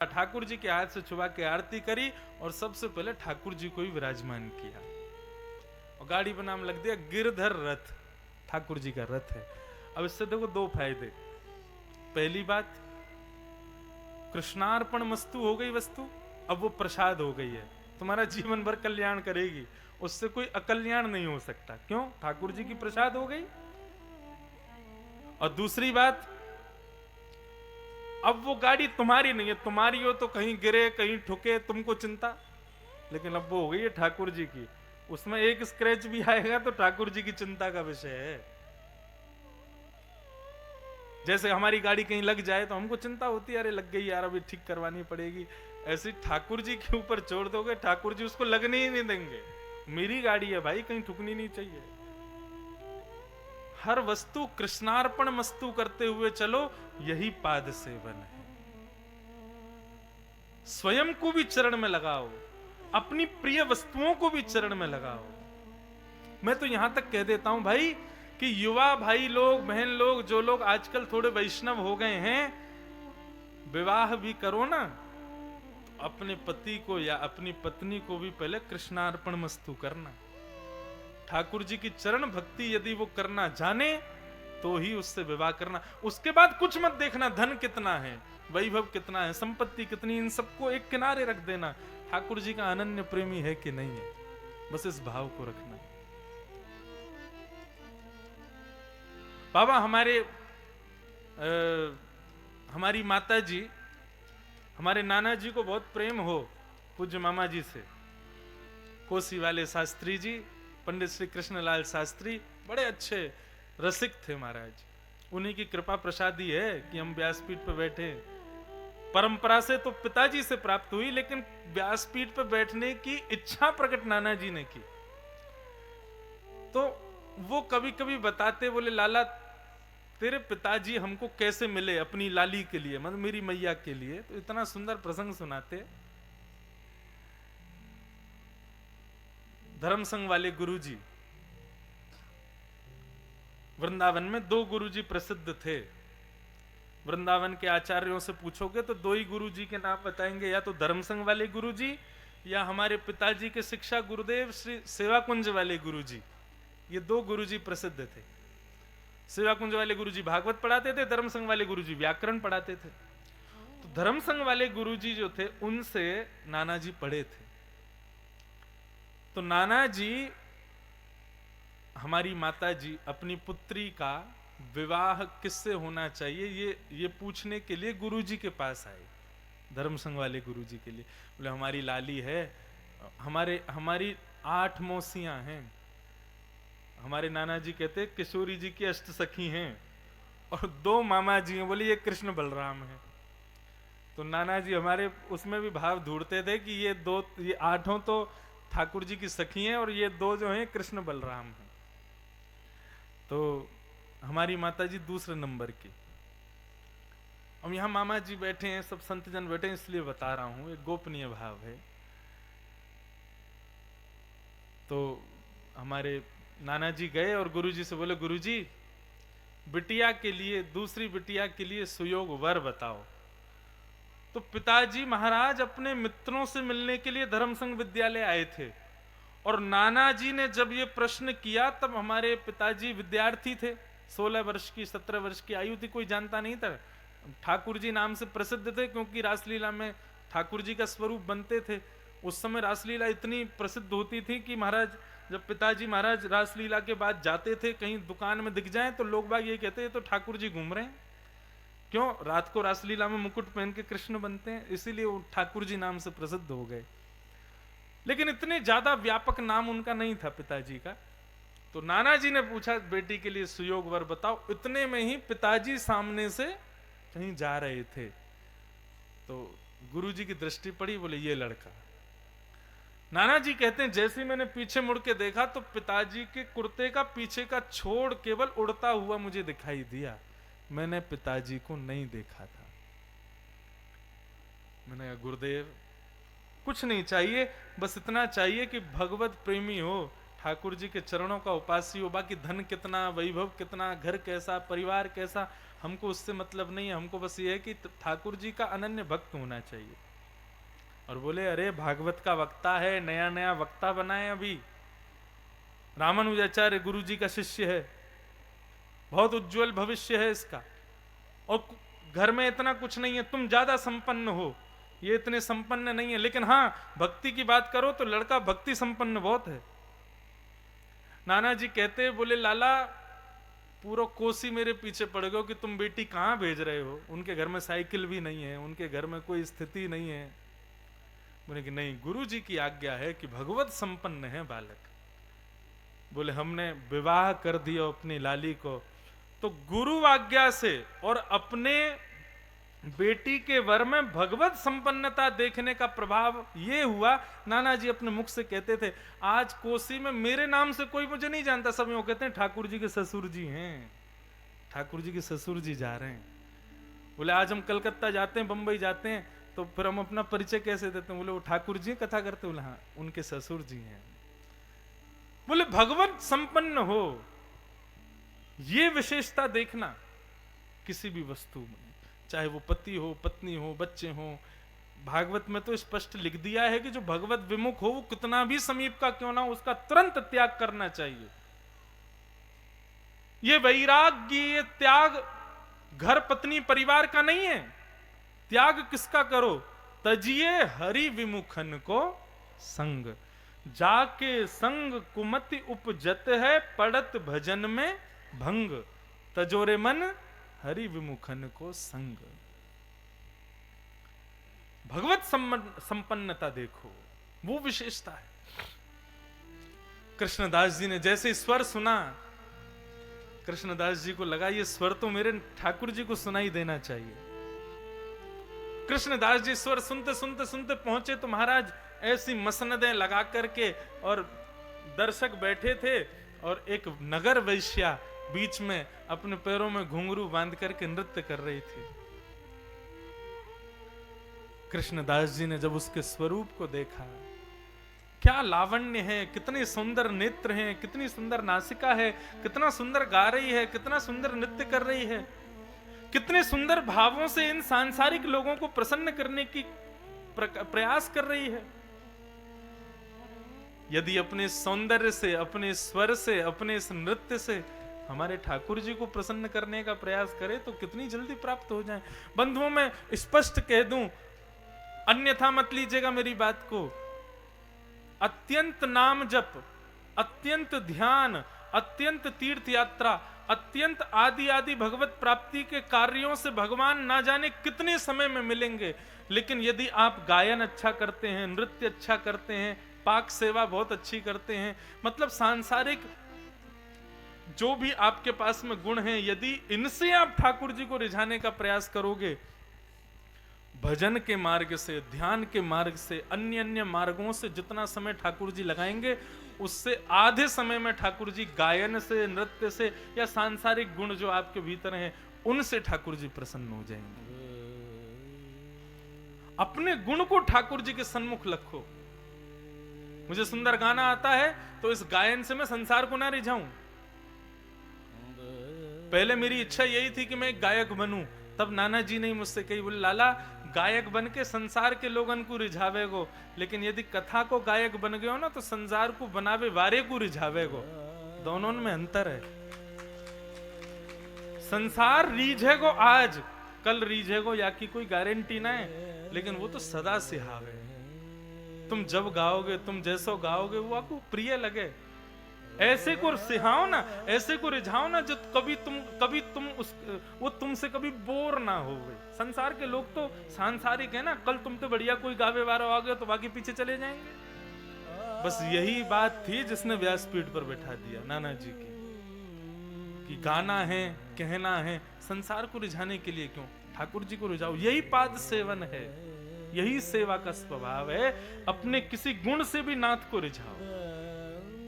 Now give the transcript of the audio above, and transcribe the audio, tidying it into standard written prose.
ठाकुर जी के हाथ से छुआ के आरती करी और सबसे पहले ठाकुर जी को ही विराजमान किया और गाड़ी पर नाम लग दिया गिरधर रथ। ठाकुर जी का रथ है। अब इससे देखो दो फायदे। पहली बात, कृष्णार्पण मस्तु हो गई वस्तु, अब वो प्रसाद हो गई है, तुम्हारा जीवन भर कल्याण करेगी, उससे कोई अकल्याण नहीं हो सकता। क्यों? ठाकुर जी की प्रसाद हो गई। और दूसरी बात, अब वो गाड़ी तुम्हारी नहीं है, तुम्हारी हो तो कहीं गिरे कहीं ठुके तुमको चिंता, लेकिन अब वो हो गई है ठाकुर जी की, उसमें एक स्क्रैच भी आएगा तो ठाकुर जी की चिंता का विषय है। जैसे हमारी गाड़ी कहीं लग जाए तो हमको चिंता होती है, अरे लग गई यार अभी ठीक करवानी पड़ेगी, ऐसे ठाकुर जी के ऊपर छोड़ दोगे, ठाकुर जी उसको लगने ही नहीं देंगे। मेरी गाड़ी है भाई, कहीं ठुकनी नहीं चाहिए। हर वस्तु कृष्णार्पण मस्तु करते हुए चलो, यही पाद सेवन है। स्वयं को भी चरण में लगाओ, अपनी प्रिय वस्तुओं को भी चरण में लगाओ। मैं तो यहां तक कह देता हूं भाई कि युवा भाई लोग बहन लोग, जो लोग आजकल थोड़े वैष्णव हो गए हैं, विवाह भी करो ना तो अपने पति को या अपनी पत्नी को भी पहले कृष्णार्पण मस्तु करना। ठाकुर जी की चरण भक्ति यदि वो करना जाने तो ही उससे विवाह करना। उसके बाद कुछ मत देखना, धन कितना है, वैभव कितना है, संपत्ति कितनी, इन सबको एक किनारे रख देना। ठाकुर जी का अनन्य प्रेमी है कि नहीं है, बस इस भाव को रखना। बाबा हमारी माता जी, हमारे नाना जी को बहुत प्रेम हो पूज्य मामा जी से। कोसी वाले शास्त्री जी, पंडित श्री कृष्णलाल शास्त्री, बड़े अच्छे रसिक थे महाराज। उन्हीं की कृपा प्रसादी है कि हम व्यासपीठ पर बैठे। परंपरा से तो पिताजी से प्राप्त हुई, लेकिन व्यासपीठ पर बैठने की इच्छा प्रकट नाना जी ने की। तो वो कभी कभी बताते, बोले लाला तेरे पिताजी हमको कैसे मिले अपनी लाली के लिए, मतलब मेरी मैया के लिए। तो इतना सुंदर प्रसंग सुनाते। धर्म संघ वाले गुरुजी, वृंदावन में दो गुरुजी प्रसिद्ध थे। वृंदावन के आचार्यों से पूछोगे तो दो ही गुरुजी के नाम बताएंगे, या तो धर्म संघ वाले गुरुजी या हमारे पिताजी के शिक्षा गुरुदेव श्री सेवाकुंज वाले गुरुजी। ये दो गुरुजी प्रसिद्ध थे। सेवाकुंज वाले गुरुजी भागवत पढ़ाते थे, धर्म संघ वाले गुरुजी व्याकरण पढ़ाते थे। तो धर्म संघ वाले गुरुजी जो थे उनसे नाना जी पढ़े थे। तो नाना जी, हमारी माता जी अपनी पुत्री का विवाह किससे होना चाहिए ये पूछने के लिए गुरुजी के पास आए, धर्म संघ वाले गुरुजी के लिए। बोले हमारी लाली है, हमारी 8 मौसियां हैं। हमारे नाना जी कहते किशोरी जी की अष्ट सखी हैं और 2 मामा जी हैं। बोले ये कृष्ण बलराम है। तो नाना जी हमारे उसमें भी भाव ढूंढते थे कि ये 8 तो ठाकुर जी की सखी हैं और ये 2 जो हैं कृष्ण बलराम हैं। तो हमारी माता जी दूसरे नंबर की। अब यहां मामा जी बैठे हैं, सब संतजन बैठे हैं, इसलिए बता रहा हूं, एक गोपनीय भाव है। तो हमारे नाना जी गए और गुरुजी से बोले गुरुजी बिटिया के लिए, दूसरी बिटिया के लिए सुयोग वर बताओ। तो पिताजी महाराज अपने मित्रों से मिलने के लिए धर्म संघ विद्यालय आए थे और नाना जी ने जब ये प्रश्न किया तब हमारे पिताजी विद्यार्थी थे, 16 वर्ष की 17 वर्ष की आयु थी, कोई जानता नहीं था। ठाकुर जी नाम से प्रसिद्ध थे क्योंकि रासलीला में ठाकुर जी का स्वरूप बनते थे। उस समय रासलीला इतनी प्रसिद्ध होती थी कि महाराज, जब पिताजी महाराज रासलीला के बाद जाते थे, कहीं दुकान में दिख जाए तो लोग बाग ये कहते हैं तो ठाकुर जी घूम रहे हैं। क्यों? रात को रासलीला में मुकुट पहन के कृष्ण बनते हैं, इसीलिए वो ठाकुर जी नाम से प्रसिद्ध हो गए। लेकिन इतने ज्यादा व्यापक नाम उनका नहीं था पिताजी का। तो नाना जी ने पूछा बेटी के लिए सुयोग वर बताओ। इतने में ही पिताजी सामने से कहीं जा रहे थे तो गुरुजी की दृष्टि पड़ी, बोले ये लड़का। नाना जी कहते हैं जैसे मैंने पीछे मुड़ के देखा तो पिताजी के कुर्ते का पीछे का छोड़ केवल उड़ता हुआ मुझे दिखाई दिया। मैंने पिताजी को नहीं देखा था। मैंने कहा गुरुदेव कुछ नहीं चाहिए, बस इतना चाहिए कि भगवत प्रेमी हो, ठाकुर जी के चरणों का उपासी हो। बाकी धन कितना, वैभव कितना, घर कैसा, परिवार कैसा, हमको उससे मतलब नहीं है, हमको बस ये है कि ठाकुर जी का अनन्य भक्त होना चाहिए। और बोले अरे भागवत का वक्ता है, नया नया वक्ता बनाए अभी, रामानुजाचार्य गुरु जी का शिष्य है, बहुत उज्जवल भविष्य है इसका, और घर में इतना कुछ नहीं है, तुम ज्यादा संपन्न हो, ये इतने संपन्न नहीं है, लेकिन हाँ भक्ति की बात करो तो लड़का भक्ति संपन्न बहुत है। नाना जी कहते बोले लाला पूरा कोसी मेरे पीछे पड़ गए कि तुम बेटी कहाँ भेज रहे हो, उनके घर में साइकिल भी नहीं है, उनके घर में कोई स्थिति नहीं है। बोले कि नहीं, गुरु जी की आज्ञा है कि भगवत संपन्न है बालक। बोले हमने विवाह कर दिया अपनी लाली को, तो गुरु आज्ञा से और अपने बेटी के वर में भगवत संपन्नता देखने का प्रभाव ये हुआ। नाना जी अपने मुख से कहते थे, आज कोसी में मेरे नाम से कोई मुझे नहीं जानता, सब यूं कहते हैं ठाकुर जी के ससुर जी हैं, ठाकुर जी के ससुर जी जा रहे हैं। बोले आज हम कलकत्ता जाते हैं, बंबई जाते हैं, तो फिर हम अपना परिचय कैसे देते हैं? बोले वो ठाकुर जी कथा करते, बोले हाँ उनके ससुर जी हैं। बोले भगवत संपन्न हो, ये विशेषता देखना किसी भी वस्तु में, चाहे वो पति हो, पत्नी हो, बच्चे हो। भागवत में तो स्पष्ट लिख दिया है कि जो भगवत विमुख हो वो कितना भी समीप का क्यों ना हो, उसका तुरंत त्याग करना चाहिए। ये वैराग्य, ये त्याग घर पत्नी परिवार का नहीं है। त्याग किसका करो? तजिए हरि विमुखन को संग, जाके संग कुमति उपजत है, पड़त भजन में भंग, तजोरे मन हरि विमुखन को संग। भगवत संपन्नता देखो, वो विशेषता है। कृष्णदास जी ने जैसे स्वर सुना, कृष्णदास जी को लगा ये स्वर तो मेरे ठाकुर जी को सुनाई देना चाहिए। कृष्णदास जी स्वर सुनते सुनते सुनते पहुंचे तो महाराज ऐसी मसनदें लगा करके, और दर्शक बैठे थे, और एक नगर वैश्या बीच में अपने पैरों में घुंघरू बांध करके नृत्य कर रही थी। कृष्णदास जी ने जब उसके स्वरूप को देखा, क्या लावण्य है, कितने सुंदर नेत्र हैं, कितनी सुंदर नासिका है, कितना सुंदर गा रही है, कितना सुंदर नृत्य कर रही है, कितने सुंदर भावों से इन सांसारिक लोगों को प्रसन्न करने की प्रयास कर रही है। यदि अपने सौंदर्य से, अपने स्वर से, अपने इस नृत्य से हमारे ठाकुर जी को प्रसन्न करने का प्रयास करे तो कितनी जल्दी प्राप्त हो जाए। बंधुओं में स्पष्ट कह दूं, अन्यथा मत लीजिएगा मेरी बात को, अत्यंत नाम जप, अत्यंत ध्यान, अत्यंत तीर्थ यात्रा, अत्यंत आदि आदि भगवत प्राप्ति के कार्यों से भगवान ना जाने कितने समय में मिलेंगे। लेकिन यदि आप गायन अच्छा करते हैं, नृत्य अच्छा करते हैं, पाक सेवा बहुत अच्छी करते हैं, मतलब सांसारिक जो भी आपके पास में गुण हैं, यदि इनसे आप ठाकुर जी को रिझाने का प्रयास करोगे, भजन के मार्ग से, ध्यान के मार्ग से, अन्य अन्य मार्गों से जितना समय ठाकुर जी लगाएंगे, उससे आधे समय में ठाकुर जी गायन से, नृत्य से, या सांसारिक गुण जो आपके भीतर हैं उनसे ठाकुर जी प्रसन्न हो जाएंगे। अपने गुण को ठाकुर जी के सन्मुख रखो। मुझे सुंदर गाना आता है तो इस गायन से मैं संसार को ना रिझाऊं। पहले मेरी इच्छा यही थी कि मैं एक गायक बनूं, तब नाना जी ने मुझसे कही, बोले लाला गायक बन के संसार के लोगन को रिझावेगो, लेकिन यदि कथा को गायक बन गए हो ना तो संसार को बनावे वारे को रिझावेगो। दोनों में अंतर है। संसार रीझेगो आज, कल रीझेगो या की कोई गारंटी ना है, लेकिन वो तो सदा सिहावे। तुम जब गाओगे, तुम जैसो गाओगे वो आपको प्रिय लगे, ऐसे को सिहाओ ना, ऐसे को रिझाओ ना जो कभी तुम वो तुमसे कभी बोर ना हो। संसार के लोग तो सांसारिक है ना, कल तुम तो बढ़िया कोई गावे वाला आ गया तो बाकी पीछे चले जाएंगे। बस यही बात थी जिसने व्यासपीठ पर बैठा दिया नाना जी की, कि गाना है, कहना है, संसार को रिझाने के लिए क्यों, ठाकुर जी को रिझाओ। यही पाद सेवन है, यही सेवा का स्वभाव है। अपने किसी गुण से भी नाथ को रिझाओ।